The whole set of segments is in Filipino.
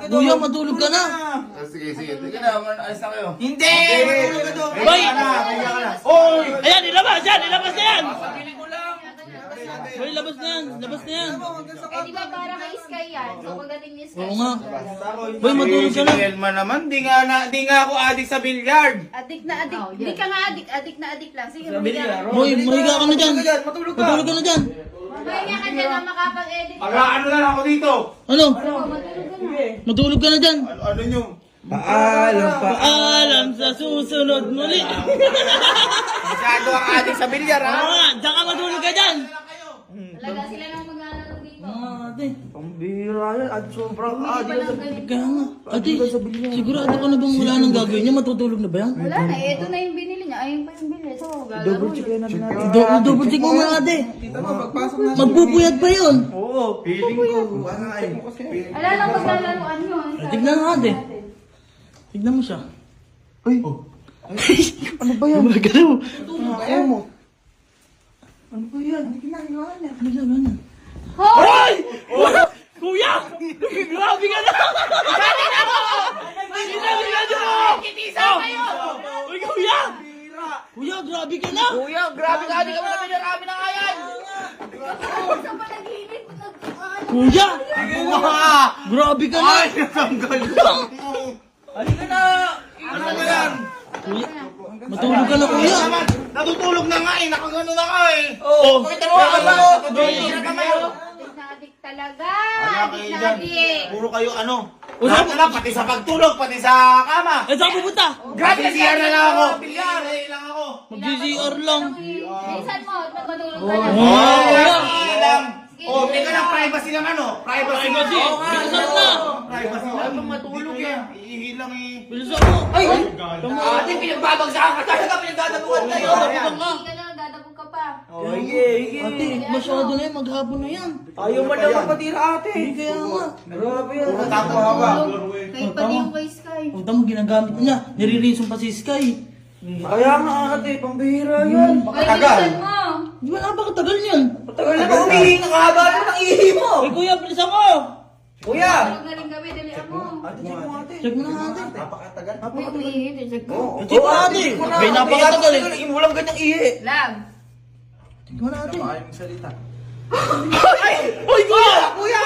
Kuya, matulog ka na. Sige. Sige na, ayos na kayo. Hindi! Matulog ka doon. Boy! Oy! Ayan, ilabas yan! Ilabas na yan! Pabili ko lang. Boy, labas na yan! Labas na yan! Eh, di ba para kay Sky yan? So, pagdating ni Sky. Oo nga. Boy, matulog ka na. Si Elma naman, di nga ako adik sa billiard. Adik na adik. Hindi ka nga adik. Adik na adik lang. Sige, mahiga. Boy, mahiga ka na dyan. Matulog ka. Matulog ka na dyan. Mahiga ka dyan na makapag-edit. Mag-ano na lang ako dito. Ano? Oo, matulog ka na. Matulog ka na dyan. Ano nyo? Paalam sa susunod muli. Masyado ang adik sa bilyar, Oo ha? nga, dyan ka matulog ka dyan. Talaga sila nang maglalaro dito. Ate, Pambira yan. At sobrang Hindi pa lang ganito. kaya nga. Ate, sigurado ka na bang wala nang gagawin niya? Matutulog na ba yan? Wala na. Ito na yung binili niya. Ayun pa yung binili. So, double check na natin. Double check mo nga ate. Magpupuyat pa yun. Oo, feeling ko. Wala lang maglalaroan yun. Tignan nga ate. Tignan mo siya. Ano ba yan? Gumagalaw. Ayaw mo. Ano ba yan? Hindi kinagawa niya. Ano siya ganyan? Hoy! Kuya! Grabe ka na! Grabe ka na! Kitisa kayo! Uy, kuya! Kuya, grabe ka na! Kuya, grabe ka. Di ka mo natin marami na kayan. Sa panaginip. Kuya! Ah! Grabe ka na! Ay, natanggal ko. Halika na. Ano ba yan? Kuya, matulog ka na kuya! Natutulog na nga eh. Nakagano na ka eh. Oo! Pakita mo ka ba? Adik na adik talaga. Adik na adik. Puro kayo ano? Wala Lahat na lang, pati sa pagtulog, pati sa kama. Eh, saan pupunta? Grabe na siya na lang ako. Bilyar, lang ako. Mag-GCR lang. Bilisan mo. Matulog ka na. Oh, kuya! Alam. Oh, teka lang, privacy ng ano? Privacy. Privacy! Bilisan na! Privacy. Ay, matulog yan. Ihilang eh. Bilisan mo! Ay! Ate, pinagbabagsakan ka talaga. Pinagdadabuhan tayo. Hindi ka lang. Dadabog ka pa. Ate, masyado na yan. Maghapon na yan. Ayaw man lang mapatira ate. Hindi kaya nga. Grabe yan. Puro tapo haba. Kahit pati yung kay Sky. Punta mo, ginagamit na niya. Nire-reason pa si Sky. Kaya nga ate, pambihira yan. Ay, bilisan mo. Di ba napakatagal niyan? Matagal na ba umihi? Nakahaba na ng ihi mo. Ay, kuya, bilisan mo! Kuya! Tulog na rin gabi. Dalian mo. Ate, check mo ate. Check mo na ate. Napakatagal. Hindi, check ko. Check mo na ate. May napakatagal eh. Walang ganyang ihi. Lab. Check mo na ate. Ayaw salita. Uy, kuya! Kuya!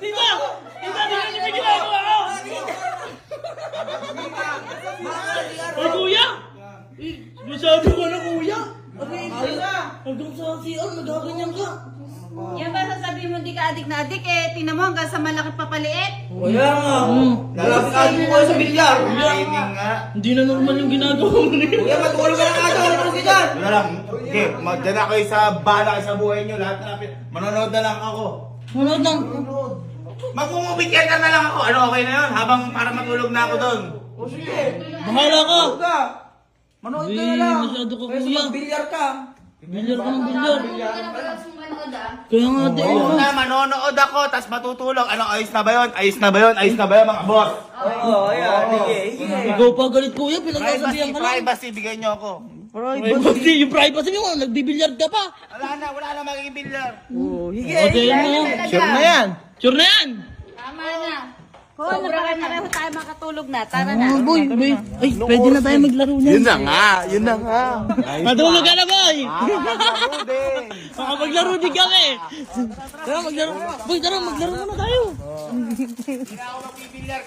Di ba? Di ba? Di ba? Di ba ginagawa ko? Ay, kuya! Eh, masyado ka na, kuya! Hanggang sa CR, nagkaganyan ka. Yan ba sasabihin mo hindi ka adik na adik eh. Tingnan mo hanggang sa malaki papaliit. Kuya nga. Lalapit mo kayo sa bilyar. Training nga. Hindi na normal yung ginagawa mo na yun. Kuya, matulog ka na ate. Ano si Dan? Wala lang. Okay, magdala kayo sa bala kayo sa buhay nyo. Lahat na. Manonood na lang ako. Manood lang. Magmumubit ka na lang ako. Ano, okay na yun? Habang para matulog na ako doon. O sige. Bahala ka. Manood ka na lang. Masyado ka, kuya. Bilyar ka. Bilyar ka ng bilyar. Hindi ka na pala sumanood ah. Kaya nga ate. Oo na, manonood ako, tas matutulog. Ano, ayos na ba yun? Ayos na ba yun? Ayos na ba yun, mga boss? Oo, ayan. Sige. Ikaw pa galit kuya, pinagsasabihan ka lang. Privacy, bigay nyo ako. Privacy, yung privacy mo, nagbibilyard ka pa. Wala na magiging bilyar. Okay na yan. Sure na yan. Sure na yan. Tama na. Sobra ka na rin tayo makatulog na. Tara na. Boy. Ay, pwede na tayo maglaro na. Yun na nga. Matulog ka na, boy. Maglaro din. Maglaro din kami. Tara, maglaro. Boy, tara, maglaro na tayo. Hindi na ako magbibilyar.